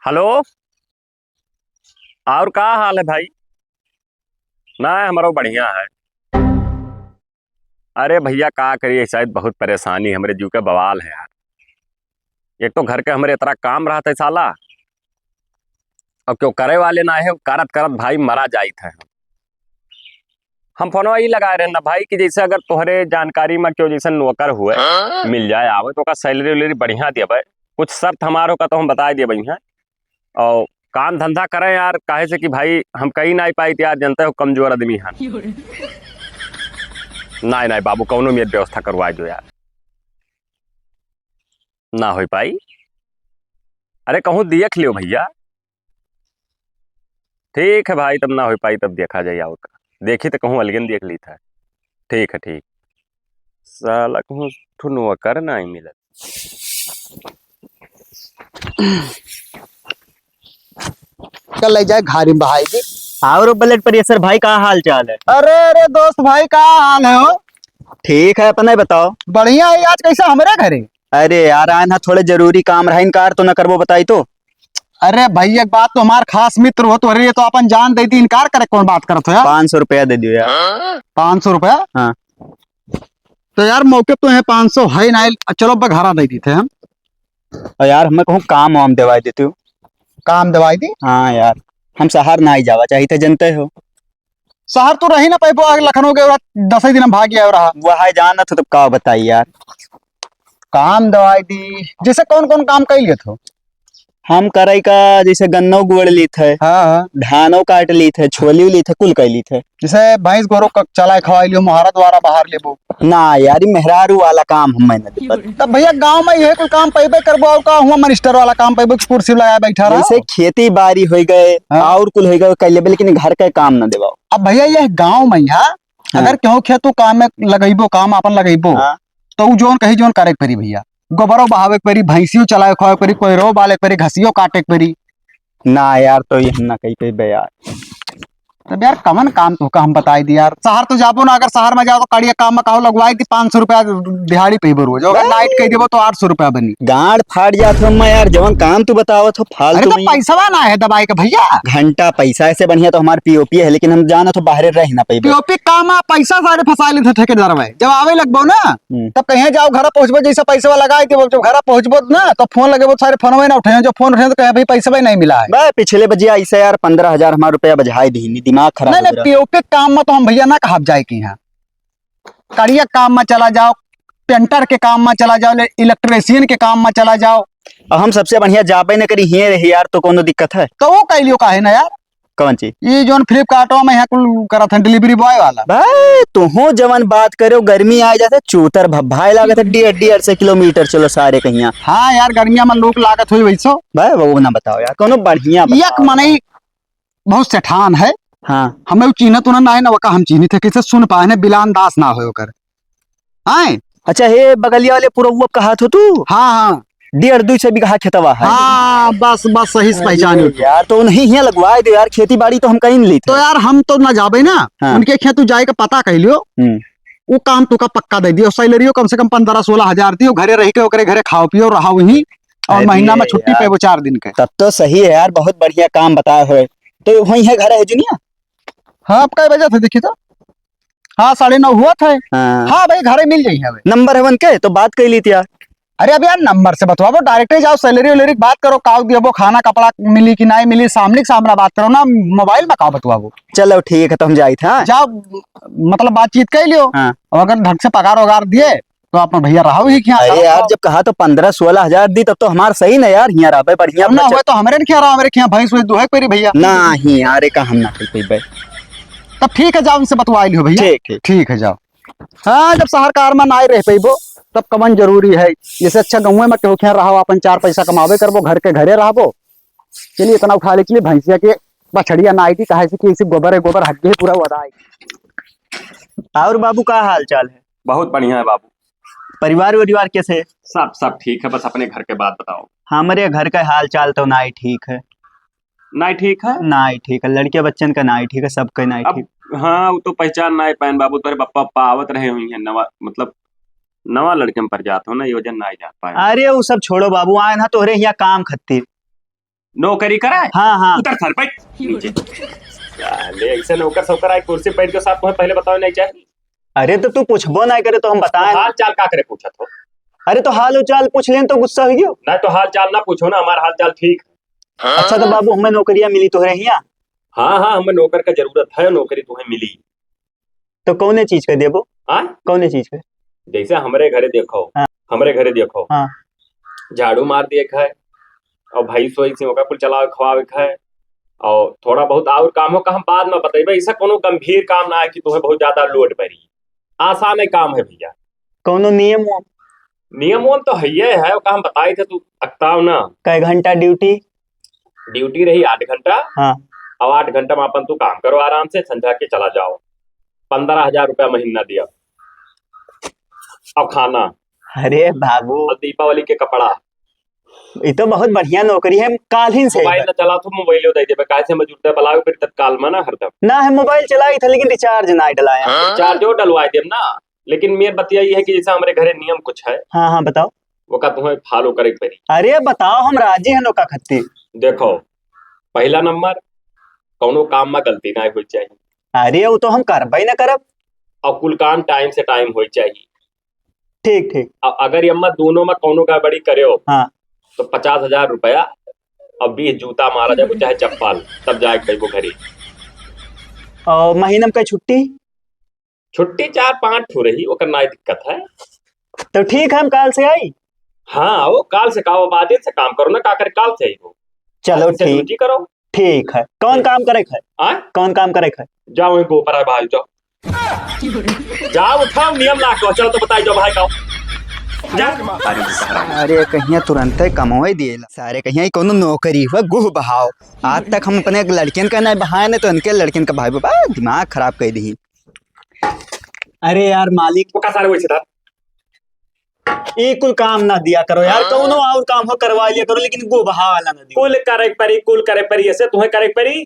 Hello. और का हाल है भाई? ना हमारो बढ़िया है। अरे भैया का करिए, शायद बहुत परेशानी हमरे जीव के बवाल है यार। एक तो घर के हमरे इतना काम रहा था साला, और क्यों करे वाले ना है, करत करत भाई मरा जाइत है। हम फोनवा ही लगाए रहे ना भाई कि जैसे अगर तोहरे जानकारी में क्यों जैसे नौकर हुए मिल जाए आवे तो का सैलरी वैलरी बढ़िया दिए भाई। कुछ शर्त हमारो का तो हम बता दिए भैया। और काम धंधा करें यार, काहे से कि भाई हम कहीं ना पाई यार, जनता हो कमजोर आदमी है। नहीं नहीं बाबू, कौनो में व्यवस्था करवा दो यार। ना हो पाई। अरे कहूँ देख लियो भैया। ठीक है भाई, तब ना हो पाई तब देखा जाए और का। देखी तो कहूँ अलगन देख ली था। ठीक है ठीक। साला कहूँ ठुनुआ कर ना ही मिलत। कल ले जाए घारी बहाई दी। और ब्लड प्रेशर भाई का हाल चाल है? अरे अरे दोस्त भाई का हाल है हो? ठीक है, अपना ही बताओ। बढ़िया है। आज कैसा हमारे घरे? अरे यार आए ना, थोड़े जरूरी काम रहा, इनकार तो ना करबो बताई तो। अरे भाई एक बात, तो हमार खास मित्र हो तो अरे ये तो अपन जान दे दी, इनकार करे कौन बात करत हो यार? 500 रुपया दे दियो यार। 500 रुपया? हाँ। तो यार मौके तो है 500 है ना। चलो बघारा दे दी थे हम। और यार हमें कहूँ काम वाम दिवाई देती हूँ। काम दवाई दी। हाँ यार, हम शहर ना ही जावा चाहिए थे, जनते हो। शहर तो रही ना पैपो, आगे लखनऊ के 10 ही दिन हम भाग गया रहा। वह जाना था तब का बताई यार। काम दवाई दी जैसे कौन कौन काम कर लिए थे? हम करई का जैसे गन्नो गुड़ ली थे, हाँ हाँ। धानो काट ली थे, छोली ली थे, कुल कर ली थे। जैसे भैंस गोरो चलाए खवाई लियो, मुहारा द्वारा बाहर लेबो। ना यार ये मेहरारू वाला काम हम मैंने दिक्कत। तब भैया गांव में ये कोई काम पैबे करबो और का हुआ मिनिस्टर वाला काम पैबो, कुर्सी लगाया बैठा रहा। जैसे खेती बाड़ी हो गए हाँ। और कुल हो गए कर लेबे, लेकिन घर का काम ना देवाओ। अब भैया ये गांव में यहाँ अगर क्यों खेतु काम में लगेबो, काम अपन लगेबो हाँ। तो उ जोन कही जोन करे के परी भैया। गोबरो बहावे के परी, भैंसियो चलाए खावे परी, कोयरो बाले परी, घसियो काटे के परी। ना यार तो ये हम ना कही कही बे यार। तब यार कमन काम तो का हम बताई दी यार। शहर तो जाबो ना, अगर शहर में जाओ तो कड़िया काम में कहो लगवाई दी 500 रुपया दिहाड़ी पे रोज, अगर नाइट कह देबो तो 800 रुपया बनी। गांड फाट जात हो मैं यार, जवन काम तू बतावत हो अरे फालतू तो में। पैसा ना है दवाई का भैया। घंटा पैसा ऐसे बढ़िया तो हमारे पीओपी है, लेकिन हम जाना तो बाहर रह ना पाइबे। पीओपी काम आ पैसा सारे फंसा लेते ठेकेदार में, जब आवे लगबो ना तब कहीं जाओ घर पहुंचबो, जैसे पैसा लगाई देबो, जब घर पहुंचबो ना तो फोन लगेबो, सारे फोन में ना उठे, जो फोन उठे तो कहे भाई पैसा नहीं मिला है। बे पिछले बजिया ऐसे यार 15,000 हमारा रुपया बजाई दी, दिमाग खराब नहीं हो नहीं, रहा। पीओपी काम में तो हम भैया ना कहा जाए कि यहाँ कड़िया काम में चला जाओ, पेंटर के काम में चला जाओ, इलेक्ट्रिशियन के काम में चला जाओ। और हम सबसे बढ़िया जाबे न करी हिये रही यार, तो कोनो दिक्कत है? तो वो कह लियो काहे ना यार। कौन चीज? ये जो फ्लिपकार्ट में यहाँ कुल करत है डिलीवरी बॉय वाला। भाई तुहो जवन बात करे गर्मी आ जाते चूतर भभाए लागत है, 1.5 किलोमीटर चलो सारे कहिया। हाँ यार गर्मिया में लोग लागत हुई वैसो। भाई वो ना बताओ यार, कोनो बढ़िया एक बताओ। मने बहुत सेठान है। हाँ। हमें चिन्हत उन्हें ना है ना, वका हम चिन्हित थे कैसे सुन पाए ने, बिलान दास ना हो कर आए। अच्छा हे बगलिया वाले पूरा वो कहा तो तू? हाँ हाँ 1.5-2 बीघा खेतवा है। हाँ, बस बस सही से पहचाने तो। यार तो उन्हें यहाँ लगवाए दे यार, खेती बाड़ी तो हम कहीं नहीं ली थे। तो यार हम तो ना जाबे ना। हाँ। उनके खेत तू जाए का पता कह लियो, वो काम तू का पक्का दे दियो, सैलरियो कम से कम 15-16 हजार दियो, घरे रह के ओकरे घरे खाओ पियो रहा वही, और अरे महीना में छुट्टी यार। पे वो 4 दिन के। तब तो सही है यार, बहुत बढ़िया काम बताए हुए। तो वही है घर है जुनिया? हाँ आप कई बजे थे देखी तो? हाँ 9:30 हुआ था। हाँ। हाँ भाई घरे मिल जाइए हमें। नंबर है वन के तो बात कर ली थी यार। अरे अब यार नंबर से बतवाओ, डायरेक्ट ही जाओ, सैलरी वैलरी बात करो, काउ दियो खाना कपड़ा मिली कि नहीं मिली, सामने सामने बात करो ना, मोबाइल में काउ बतवाओ। चलो ठीक है तो हम जाए थे। हाँ? जाओ मतलब बातचीत कर लियो। हाँ। और अगर ढंग से पगार वगार दिए तो अपना भैया रहो ही क्या। अरे यार जब कहा तो 15-16 हजार दी, तब तो हमारा सही ना यार, यहाँ रहा बढ़िया ना हुए तो हमारे क्या रहा, हमारे क्या भैंस वैंस दुहे पेरी भैया। नहीं यार का हम ना कर पाए। तब ठीक है जाओ, उनसे बतवा लियो भैया। ठीक ठीक। ठीक है जाओ। हाँ जब शहर कार में ना रह पेबो तब कमन जरूरी है। जैसे अच्छा गाँव में केहू क्या रहो, अपन 4 पैसा कमावे करबो, घर के घरे रहबो। चलिए इतना उठा ले, चलिए भैंसिया के बछड़िया ना आई थी, कहे से कि इसी गोबर है, गोबर हट गई पूरा वदाई। और बाबू का हाल चाल है? बहुत बढ़िया है बाबू। परिवार वरिवार कैसे? सब सब ठीक है, बस अपने घर के बात बताओ। हमारे घर का हाल चाल तो ना ही ठीक है। नहीं ठीक है। ना ही ठीक है, लड़के बच्चन का ना ही ठीक है, सबका ना ही अब ठीक। हाँ वो तो पहचान ना पाए बाबू, तेरे पप्पा पप्पा आवत रहे हुई है नवा, मतलब नवा लड़के में पर जात हो ना, योजन ना ही जात पाए। अरे वो सब छोड़ो बाबू, आए ना तोहरे यहाँ काम खत्ती। नौकरी कराए हाँ हाँ। उतर सर बैठ नीचे। साले ऐसे नौकर सौकर आए कुर्सी बैठ के साथ तुम्हें पहले बताओ नहीं चाहिए। अरे तो तू पूछबो ना करे तो हम बताए। हाल चाल का करे पूछा तो। अरे तो हाल चाल पूछ लें तो गुस्सा हो गयो। ना तो हाल चाल ना पूछो ना, हमारा हाल चाल ठीक है। अच्छा तो बाबू हमें नौकरियां मिली तो है यहाँ? हाँ हाँ, हमें नौकर का जरूरत है, नौकरी तुम्हें मिली। तो कौन चीज का देबो? हाँ कौन चीज का? जैसे हमारे घरे देखो, हाँ। हमारे घरे देखो, हाँ। झाड़ू मार दिए है और भाई सोई से होकर कुल चला खवावे है और थोड़ा बहुत और काम हो का हम बाद में बताइए। ऐसा कोनो गंभीर काम ना है कि तुम्हें बहुत ज्यादा लोड पड़ी, आसान है काम है भैया। कौनो नियम हो? नियम उयम तो है वो काम बताए थे, तू अक्ताव ना। कै घंटा ड्यूटी? ड्यूटी रही 8 घंटा। हाँ। अब 8 घंटा में अपन तू काम करो आराम से, संझा के चला जाओ। 15,000 रुपया महीना दिया। अब खाना अरे बाबू और दीपावली के कपड़ा। ये तो बहुत बढ़िया नौकरी है, काल ही से। मोबाइल न चला तो मोबाइल दे देबे, काहे से मजूर बलाओ फिर तत्काल में ना हरदम। ना है मोबाइल चलाई था लेकिन रिचार्ज ना डलाया। चार्जो डलवा देम ना, लेकिन मेन बतिया ये है कि जैसे हमारे घरे नियम कुछ है हाँ हाँ बताओ। वो का तुम्हें फॉलो करे पड़ी। अरे बताओ हम राजी हैं नौका खत्ती। देखो पहला नंबर, कोनो काम में गलती ना होनी चाहिए। अरे वो तो हम करबई ना करब। और कुल काम टाइम से टाइम होनी चाहिए। ठीक ठीक। अब अगर यम्मा दोनों में कोनो गड़बड़ी करे हो हाँ। तो 50,000 रुपया और 20 जूता मारा जाए, चाहे चप्पल, तब जाए कहीं घरे। और महीना में कई छुट्टी? छुट्टी 4-5 ठो रही, वो करना दिक्कत है। तो ठीक है हम काल से आई। हाँ वो काल से काओ, बादे से काम करो ना, का करे काल से आई हो। चलो आज से ठीक। ड्यूटी करो। ठीक है कौन ठीक। काम करे है? आ? कौन काम करे है? जाओ इनको ऊपर है भाई, जाओ जाओ उठाओ, नियम ना कहो, चलो तो बताई जाओ भाई का जा। अरे कहिया तुरंत कमोई दिए सारे, कहिया कोनो नौकरी हुआ गुह बहाओ। आज तक हम अपने लड़कियन का नहीं बहाए ना तो उनके लड़कियन का भाई बाबा दिमाग खराब कर दी। अरे यार मालिक वो का सारे वैसे था। एक कुल काम ना दिया करो यार, कोनो और काम हो करवा लिया करो लेकिन गो बहा वाला ना दियो। कुल करे परी ऐसे तुम्हें करे परी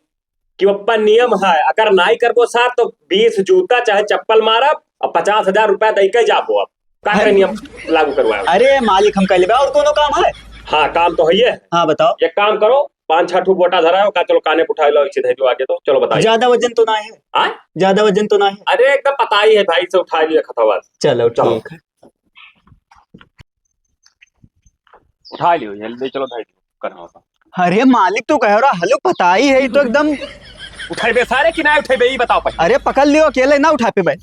कि अपन नियम है, अगर नाई करबो सार तो 20 जूता चाहे चप्पल मारब और 50,000 रुपया दे के जाबो। अब का करे नियम लागू करवाए। अरे मालिक हम कह लेबे और कोनो काम है? हाँ काम तो है ये। हाँ बताओ। एक काम करो, 5-6 ठो बोटा धरा है का, चलो काने पे उठा लो, इसे दे दो आगे, तो चलो बताइए। ज्यादा वजन तो ना है? हाँ ज्यादा वजन तो ना है? अरे एकदम पता ही है भाई, से उठा लिया खतवा। चलो ठीक है। उठा लियो जल्दी, चलो भाई करना होगा। अरे मालिक तो कह रहा हलो पता ही है, तो एकदम उठाइबे सारे कि ना उठाइबे, ये बताओ पहले। अरे पकड़ लियो अकेले ना उठा पे भाई।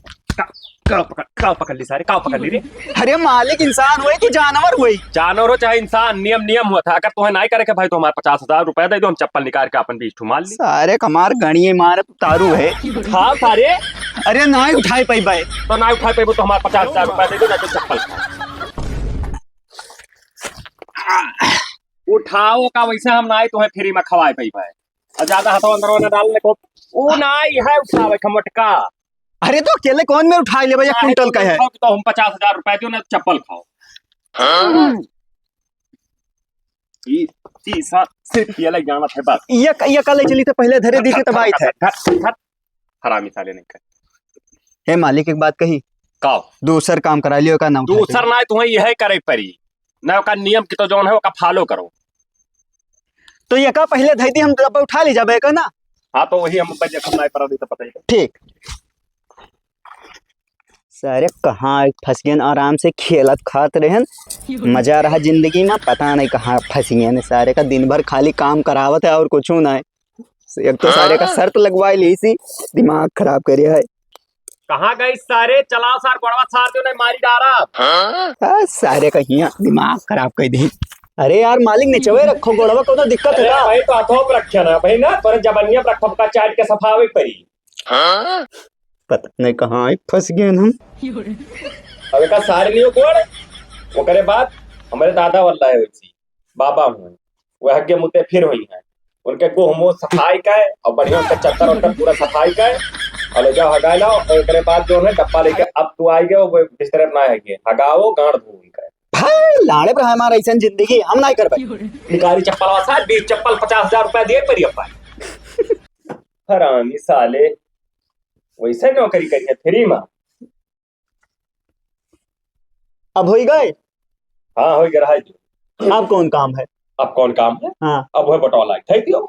काव पकड़ ली सारे, काव पकड़ ली रे। अरे मालिक इंसान हुए कि जानवर हुई? जानवर हो चाहे इंसान, नियम नियम हुआ था। अगर तुम्हें नहीं करे के भाई तो हमारे 50,000 रुपया दे दो, हम चप्पल निकाल के अपन 20 ठो मार ली। सारे कमार गणिये मार तारू है। हाँ सारे। अरे ना ही उठाई पाई भाई। तो ना उठा पे तो हमारे 50,000 रुपया दे दो, ना तो चप्पल उठाओ का, वैसे हम ना तुम्हें फ्री में खवाए पाई भाई। और ज्यादा हाथों अंदर न डालने को वो नाई है उठावे खमटका। अरे तो अकेले कौन में उठा ले भाई, एक कुंटल का है। तो हम 50,000 रुपया दो, ना चप्पल खाओ। सिर्फ ये लग जाना था बस। ये कल चली तो पहले धरे दी थी तब आई थे। हरामी साले नहीं कर। हे मालिक एक बात कही, का दूसर काम करा लियो का ना उठा दूसर ना तुम्हें यह करे परी ना, का नियम की तो जौन है वो फॉलो करो। तो ये का पहले धई दी हम तब उठा ले जाबे का ना। हाँ तो वही हम जखम नहीं पड़ा दी तो पता ही। ठीक। सारे कहाँ फंस गए, आराम से खेलत खात रहन, मजा रहा जिंदगी में, पता नहीं कहाँ फंस गए सारे का। दिन भर खाली काम करावत है और कुछ ना है। एक तो सारे का शर्त लगवाई ली सी, दिमाग खराब करे है। कहाँ गई सारे, चलाओ सार गोड़वा सार दो, नहीं मारी डारा। सारे का हिया दिमाग खराब कर दी। अरे यार मालिक ने चवे रखो गोड़वा को, तो दिक्कत है भाई तो हाथों पे रखे ना भाई, ना पर जबनिया रखो का चाट के सफावे परी। पता नहीं कहाँ फंस गए हम। अब का सारे नहीं कोड़ वो करे बात। हमारे दादा वाला है वैसी बाबा हुए, वह के मुते फिर हुई है उनके को हमो सफाई का है और बढ़िया उनका चक्कर उनका पूरा सफाई का है। और ले जाओ हगा लाओ, और करे बाद जो है डब्बा लेके अब तू आई गए वो बिस्तर ना है के हगाओ गांड धो का भाई लाड़े पर हमारा ऐसा जिंदगी हम नहीं कर पाए। निकारी चप्पल वासा 20 चप्पल 50,000 रुपया दे परी अपा। हरामी साले वैसे नौकरी करिए फ्री में। अब हो गए। हाँ हो गया है। अब कौन काम है? अब कौन काम है? हाँ। अब वह बटवा लायक थे दियो।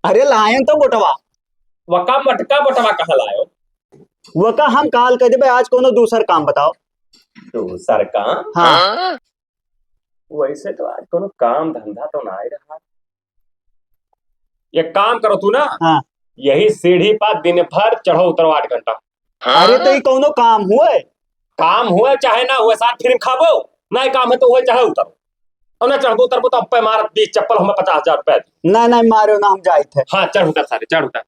अरे लायन तो बोटवा वका मटका बटवा कहाँ लायो? वो का हम काल कर देबे, आज कोनो दूसर काम बताओ। दूसर काम? हाँ। वैसे तो आज कोनो काम धंधा तो ना ही रहा। एक काम करो तू ना, हाँ। यही सीढ़ी पर दिन भर चढ़ो उतरो 8 घंटा। अरे तो ये कोनो काम हुए? काम हुए चाहे ना हुए, साथ फिल्म खाबो नहीं, काम है तो हुए चाहे उतरो। और ना चढ़बो उतरबो तो अब पे मार 20 चप्पल हमें 50,000 रुपए। ना ना मारो ना, हम जाए थे। हाँ चढ़ उतर सारे, चढ़ उतर।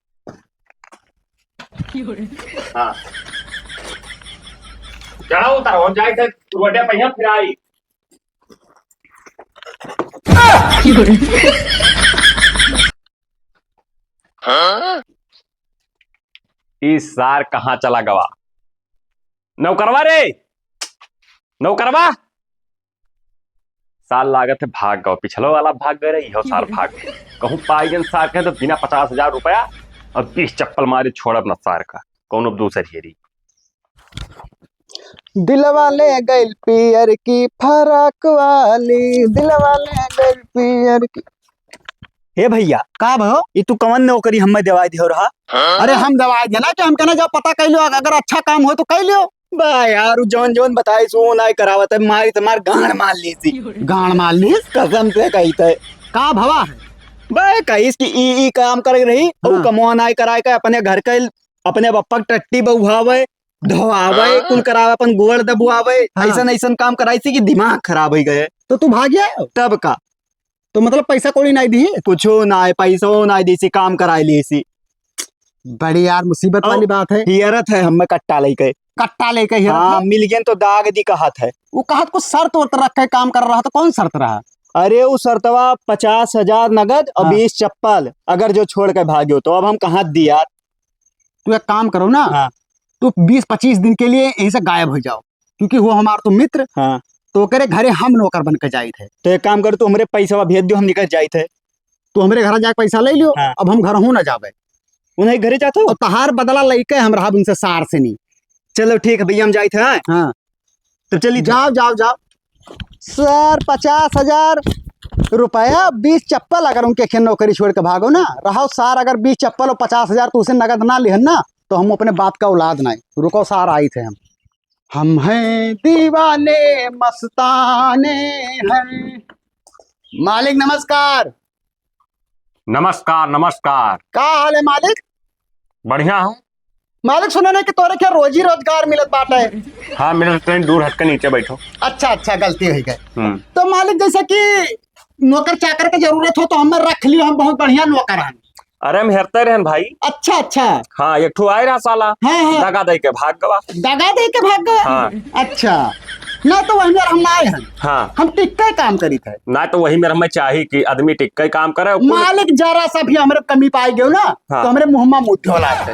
हाँ चढ़ो उतर हो जाए थे रोडे पे फिर आई। इस सार कहाँ चला गवा? नौकरवा रे, नौकरवा। साल लागत है भाग गो, पिछलो वाला भाग गए रे, इहो साल भाग गए। कहूँ पाईजन सार के तो बिना 50,000 रुपया और 20 चप्पल मारे छोड़ब न सार का कौन दूसर हेरी। दिलवाले गइल पियर की फराक वाली, दिलवाले गइल पियर की। हे भैया का भो? ये तू कवन नौकरी हमें दवाई दे रहा? अरे हम दवाई देना कि हम कहना जब पता कर लो, अगर अच्छा काम हो तो कर लो। बा यार जौन जौन बताई सो ना करावत है, मारी तुम्हार गांड मार ली थी। गाड़ मार ली कसम से कही थे। का भवा है? बे कहीस की ई काम कर रही हाँ। और कमवा नाई कराए का अपने घर के अपने बप्पा के टट्टी बहुआवे धोआवे कुल करावे, अपन गोड़ दबुआवे। हाँ। ऐसा ऐसा काम कराई थी कि दिमाग खराब हो गए। तो तू भाग गया तब का तो मतलब पैसा कोई नहीं दी? कुछो ना पैसो ना दी सी, काम कराई ली सी। बड़ी यार मुसीबत वाली बात है। हियरत है हमें कट्टा लेके। कट्टा लेके ही हाँ मिल गया तो दाग दी कहत है। वो कहत कुछ शर्त वर्त रख के काम कर रहा था, कौन शर्त रहा? अरे वो शर्तवा 50,000 नगद और हाँ। 20 चप्पल अगर जो छोड़ के भाग्यो तो अब हम कहाँ दिया। तू एक काम करो ना, हाँ। तू 20-25 दिन के लिए यहीं से गायब हो जाओ, क्योंकि वो हमारा तो मित्र। हाँ तो करे घरे हम नौकर बन के जाए थे। तो एक काम कर, तू हमरे पैसा भेज दो, हम निकल जाए थे। तू हमारे घर जाके पैसा ले लियो। हाँ। अब हम घर हूँ ना जावे, उन्हें घरे जाते हो। और तहार बदला लेके हम रहा उनसे सार से नहीं। चलो ठीक है भैया हम जाए थे। हाँ तो चलिए जाओ जाओ जाओ। सर 50,000 रुपया 20 चप्पल अगर उनके खेन नौकरी छोड़ के भागो ना रहो सार, अगर 20 चप्पल और 50,000 तो उसे नगद ना लिहन ना, तो हम अपने बाप का औलाद नहीं। रुको सार आई थे हम हैं दीवाने मस्ताने हैं। मालिक नमस्कार। नमस्कार नमस्कार। का हाल है मालिक? बढ़िया है। मालिक सुने ना कि तोरे क्या रोजी रोजगार मिलत बाटे? हाँ मेरे ट्रेन दूर हट के नीचे बैठो। अच्छा गलती हो गई। हम्म। तो मालिक जैसे कि नौकर चाकर की जरूरत हो तो हमें रख लियो, हम बहुत बढ़िया नौकर हैं। अरे हम हेरते रहन भाई। अच्छा हाँ एक ठो आए रहा साला, हाँ। दगा दे के भाग गवा। दगा दे के भाग गए? हाँ। अच्छा ना तो वही हम ना आए हैं, हाँ हम टिक्का काम करी थे ना तो वही मेरे में चाहिए कि आदमी टिक काम करे। मालिक जरा सा भी हमारे कमी पाई गयो ना। हाँ। तो हमारे मुंह में मुद्दे होला थे।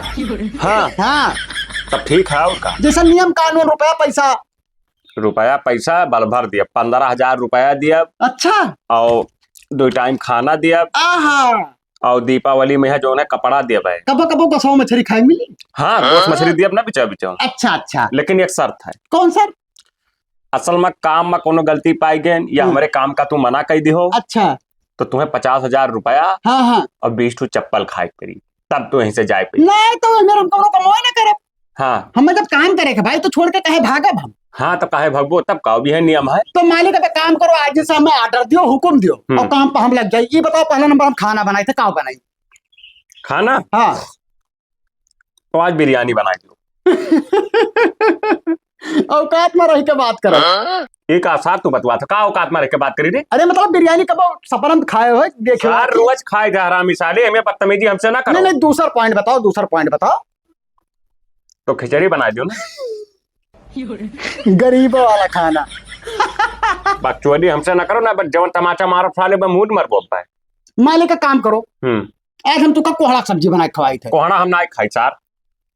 हाँ हाँ तब ठीक है। और का जैसा नियम कानून रुपया पैसा। रुपया पैसा बल भर दिया, 15,000 रुपया दिया अच्छा और 2 टाइम खाना दिया आहा। और दीपावली में है जो है कपड़ा दिया भाई। कबो कबो गसौ मछली खाई मिली। हाँ गोश्त मछली दिया ना बिचा बिचा। अच्छा लेकिन एक शर्त है। कौन सर? असल में काम में कोनो गलती पाई गए या हमारे काम का तू मना कर दी हो अच्छा तो तुम्हें 50,000 रुपया हाँ और 20 ठो चप्पल खाए करी, तब तू यहीं से जाए पी। नहीं तो मेरे हम कौनो कमाई ना करे। हाँ हमें जब काम करे के भाई तो छोड़ के कहे भागब हम। हाँ तो काहे भगबो, तब का भी है नियम है। तो मालिक अब एक काम करो, आज से हमें ऑर्डर दियो, हुकुम दियो और काम पर हम लग जाए। ये बताओ पहला नंबर हम खाना बनाए थे, का बनाई? खाना? हाँ तो आज बिरयानी बना दो। औकात में रह के बात करो। एक आसार तू बतवा था, का औकात में रह के बात करी रे? अरे मतलब बिरयानी कब सपरम खाए हो देखे? यार रोज खाए जा रहा मिसाले, हमें बदतमीजी हमसे ना करो। नहीं दूसरा पॉइंट बताओ, दूसरा पॉइंट बताओ। तो खिचड़ी बना दो ना। गरीबों वाला खाना। बकचोदी हमसे ना करो ना, बस जवन तमाचा मारो साले में मूड मर बोलता है। मालिक का काम करो, आज हम तुका कोहड़ा सब्जी बना के खवाई थे। कोहड़ा हम ना खाई सार।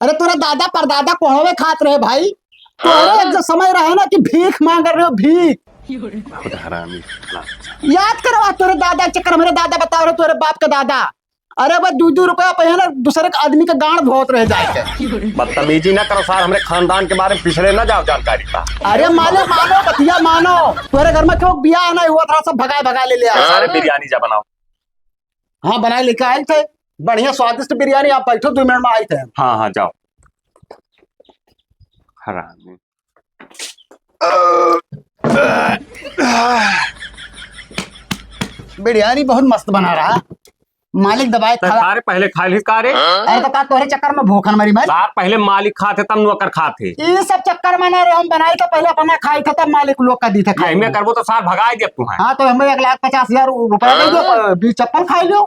अरे तोरा दादा परदादा कोहड़े खात रहे भाई। तोरे एक जो समय रहे ना कि भीख मांग रहे हो, भीख। बहुत हरामी। याद करो तोरे दादा चक्कर, मेरे दादा बताओ रहे तोरे बाप का दादा अरे बस 2-2 रुपया पे है ना दूसरे के आदमी के गांड धोत रह जाए। बदतमीजी ना करो सर, हमरे खानदान के बारे में पिछड़े ना जाओ जानकारी का। अरे मानो बतिया मानो, तुम्हारे घर में क्यों बियाह नहीं हुआ था, सब भगा ले लिया। सारे बिरयानी जा बनाओ। हाँ बनाए लेके आए थे, बढ़िया स्वादिष्ट बिरयानी। आप बैठो 2 मिनट में आए थे। हाँ हाँ जाओ। हरामी। बिरयानी बहुत मस्त बना रहा है मालिक। दबाए खा। सारे पहले खा ली कारे। अरे तो का तोहरे चक्कर में भूखन मरी मैं। सार पहले मालिक खाते तब नौकर खाते। ये सब चक्कर में ना रहे, हम बनाए तो पहले अपना खाई था तब मालिक लोग का दी था खाई। मैं करबो तो सार भगाए दे तू है। हाँ तो हमें 1,50,000 रुपया दे दो, 20 चप्पल खाई लो।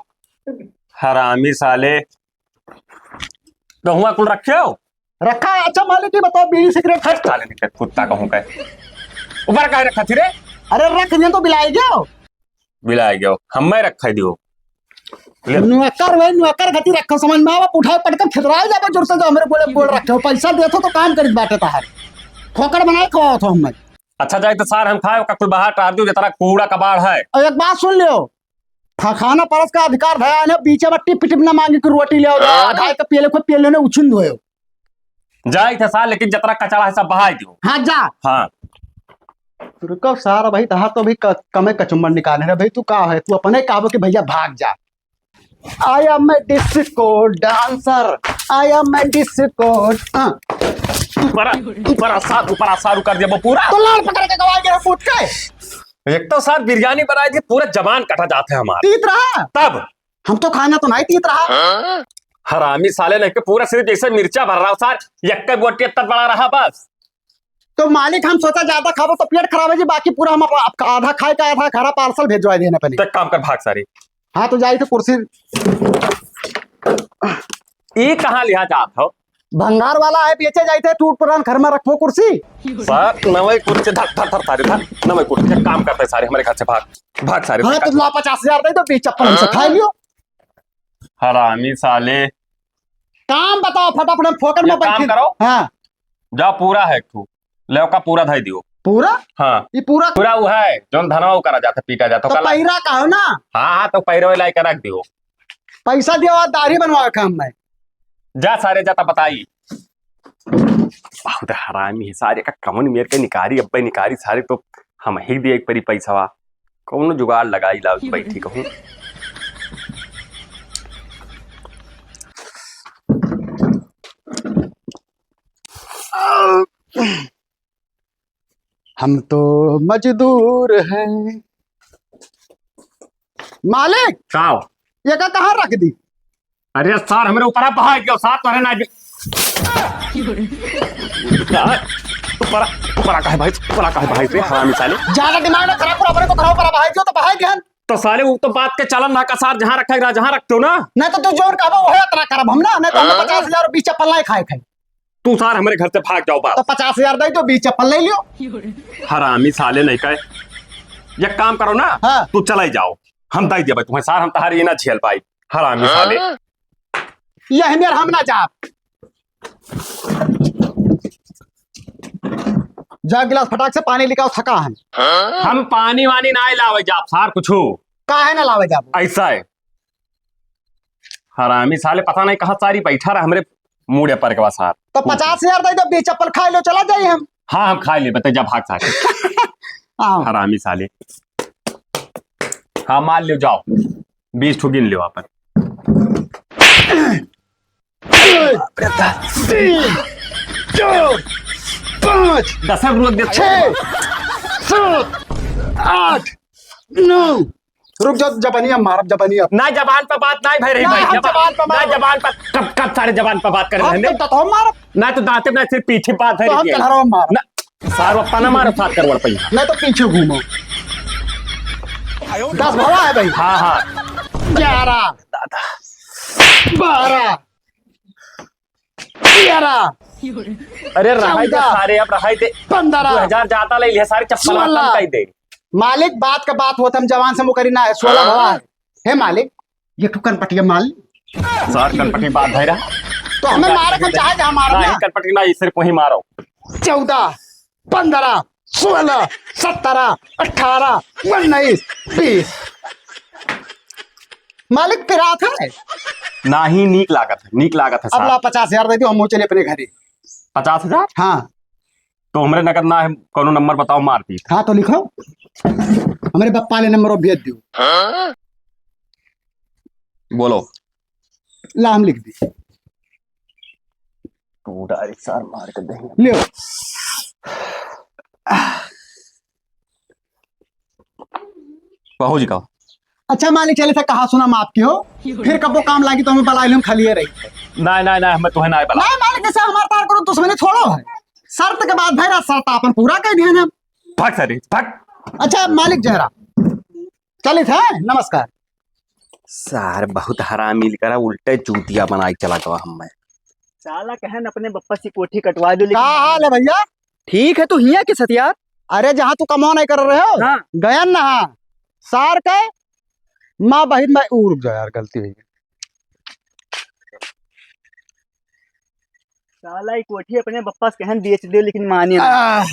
हरामी साले। गहुआ कुल रखे हो? रखा है। अच्छा मालिक ये बताओ, बीड़ी सिगरेट खर्च साले निकल कुत्ता कहूं के ऊपर काहे रखा थी रे? अरे रख दिया तो बिलाई गयो। बिलाए गयो हम मैं रखा दियो। नुआकर गति रखो, समझ में आवा। उठाओ पटकर खिदराए जाबो जोर से, जो हमरे बोल रखे हो। पैसा देथो तो काम करित बाटे तार खोकड़ बनाए खवाओ तो हम। अच्छा जाए तो सार हम खाए का कुल बाहर टार दियो, जतरा कूड़ा कबाड़ है। और एक बात सुन लियो, खाना परस का अधिकार भया ने बीच में टिप टिप ना मांगे कि रोटी ले आओ, खाए के पियले को पियले ने उछिन दोयो। जाए थे सार, लेकिन जतरा कचरा है सब बहाई दियो। हाँ जा। हाँ रुको सारा भाई, तहा तो भी कमे कचुम्बर निकाले रे भाई। तू का है, तू अपने कहबो कि भैया भाग जा। I am a disco dancer, I am a disco. ऊपर आसार कर दिया वो पूरा। तो लाल पकड़ के गवा के फूट के। एक तो सार बिरयानी बनाई थी, पूरा जबान कटा जाते हैं हमारे। तीत रहा तब हम तो खाना तो नहीं तीत रहा। हरामी साले नहीं के पूरा सिर्फ जैसे मिर्चा भर रहा हो सार, एक बोटी तब बड़ा रहा बस। तो मालिक हम सोचा ज्यादा खाबो तो पेट खराब है जी, बाकी पूरा हम आधा खाए का आधा खरा पार्सल भेजवा देना पहले। तो एक काम कर भाग सारी। हाँ तो जाई थे कुर्सी। ये कहाँ लिया जात हो? भंगार वाला है, बेचे जाई थे, टूट पुरान घर में रखो कुर्सी। सर नवे कुर्सी धर धर धर सारे धर नवे कुर्सी। एक काम करते सारे हमारे घर से भाग भाग सारे। हाँ तो ला 50,000 दे दो, 20 चप्पल हमसे खा लियो। हरामी साले। काम बताओ फटाफट, हम फोकट में एक काम बैठे। करो। हाँ जा पूरा है तू लेव का पूरा धाई दियो। पूरा? हाँ ये पूरा पूरा वो है जो धनवा करा जाता पीटा जाता तो पैरा का हो ना। हाँ हाँ तो पैरवे लाई कर रख दियो। पैसा दियो और दाढ़ी बनवा काम में। जा सारे जाता बताई। बहुत हरामी है सारे का कमन मेरे के निकारी अब्बे निकारी सारे तो हम ही दिए एक परी पैसा कौन जुगाड़ लगाई ला बैठी कहूँ। हम तो मजदूर हैं। मालिक काओ ये का कहाँ रख दी? अरे सार हमारे ऊपर बहा गया साथ तो है ना ऊपर ऊपर का है भाई, ऊपर का है भाई रे हरामी साले। ज्यादा दिमाग ना खराब करो, अपने को खराब करा भाई जो तो भाई गहन। तो साले वो तो बात के चलन ना का सार जहाँ रखा जहाँ रखते हो ना। नहीं तो तू जोर कहबो वो है इतना करब हम ना, नहीं तो हम 50,000 20 चप्पल नहीं खाए। तू सार हमारे घर से भाग जाओ बात। तो 50,000 दे दो, 20 चप्पल ले लियो। हरामी साले नहीं कहे। ये काम करो ना। हाँ। तू चला ही जाओ, हम दे दिया भाई तुम्हें सार, हम तहारी ये ना झेल पाई। हरामी साले। यह मेर हम ना जा। जा गिलास फटाक से पानी लेके आओ, थका हम पानी वानी ना लावे जाप सार कुछ का है ना लावे जाब। ऐसा है। हरामी साले पता नहीं कहाँ सारी बैठा रहा हमरे मुड़े पर के बाद सार। तो 50,000 दे दो, 20 चप्पल खा लो, चला जाइए हम। हाँ हम खा ले बता जा भाग सारे। आओ। हरामी साले। हाँ मान लो जाओ, 20 ठो गिन लो अपन। 3 2 5 10 रुक दे 6 7 8 9। रुक जाओ, जबानिया मारब जबानिया। ना जबान पर बात नहीं भाई रही ना, भाई हम जबान पर ना मारो। जबान पर कब कब सारे जबान पर बात करे रहने तो हम मारब, ना तो दांते ना सिर्फ पीछे बात है तो हम कलहरों मारब। ना सारो अपना ना मारो साथ करवड़ पई। नहीं तो पीछे घूमो। 10 भवा है भाई। हाँ हाँ 11 12 13 अरे रहाई दे 14 सारे, अब रहाई दे 15 2000 जाता ले लिया सारे चप्पल 16 कम कई दे। मालिक बात का बात होता, हम जवान से मुकरी ना है। 16 भवा है। हे मालिक ये ठुकन पटिया माल। सर कनपटी बात भाई रहा तो हमें मारे हम चाहे जहाँ मारो नहीं ना। कनपटी ना सिर्फ वही मारो। 14 15 16 17 18 19 20 मालिक फिरात है। ना ही नीक लागत है अब ला साहब। 50,000 दे दो, हम चले अपने घरे। 50,000? हाँ तो हमरे नगद ना है, कोनो नंबर बताओ मारती। हाँ, तो लिखो, हमारे पप्पा ने नंबर भेज दो। बोलो। ला, हम लिख दी। तू डायरेक्ट सार मार कर देंगे। लियो। बहू जी कहो। अच्छा मालिक, चले थे कहा सुना माप की हो, फिर कब वो काम लागी तो हमें बला हम खालिए रही। ना हमें तुम्हें ना बला। नहीं मालिक, जैसे हमारे तार करो दुश्मनी छोड़ो है, शर्त के बाद भाई शर्त अपन पूरा कर दिया ना। फट सरी फट। अच्छा मालिक जहरा, चले थे, नमस्कार। सार बहुत हरामी करा, उल्टे चूतिया बनाई चला गवा हमें। साला कहन अपने बप्पा से कोठी कटवा दो, क्या हाल है भैया? ठीक है, तू हिया के सतियार। अरे जहाँ तू कमाओ नहीं कर रहे हो, हाँ। गया ना सार के माँ बहिन में रुक जाओ यार, गलती हुई। साला ये कोठी अपने बप्पा से कहन बेच दे, लेकिन माने ना।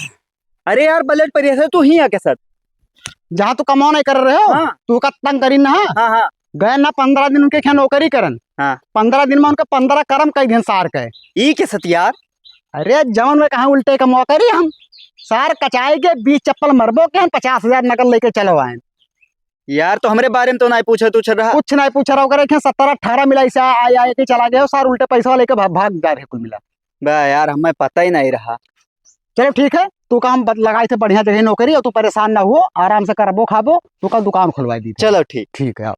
अरे यार बलट पर ऐसे तू हिया के साथ। जहाँ तू कमाओ नहीं कर रहे हो, हाँ। तू का तंग करी ना। हाँ गए ना 15 दिन उनके क्या नौकरी करन। हाँ। 15 दिन में उनके 15 कर्म कई दिन सार के। ई के सतियार। अरे जवन में कहा उल्टे का मौका रही हम सार कचाई के 20 चप्पल मरबो के 50,000 नकल लेके चलो आए। यार तो हमरे बारे में तो नहीं पूछा तू रहा। कुछ नहीं पूछ रहा होगा, 17-18 मिला ऐसा आए के चला गया सार, उल्टे पैसा लेके भाग जा रहे कुल मिला। बा यार हमें पता ही नहीं रहा। चलो ठीक है, तू काम लगाई थे बढ़िया जगह नौकरी, और तू परेशान ना हुओ, आराम से करबो खाबो, तू कल दुकान खुलवाई दी। चलो ठीक। ठीक है।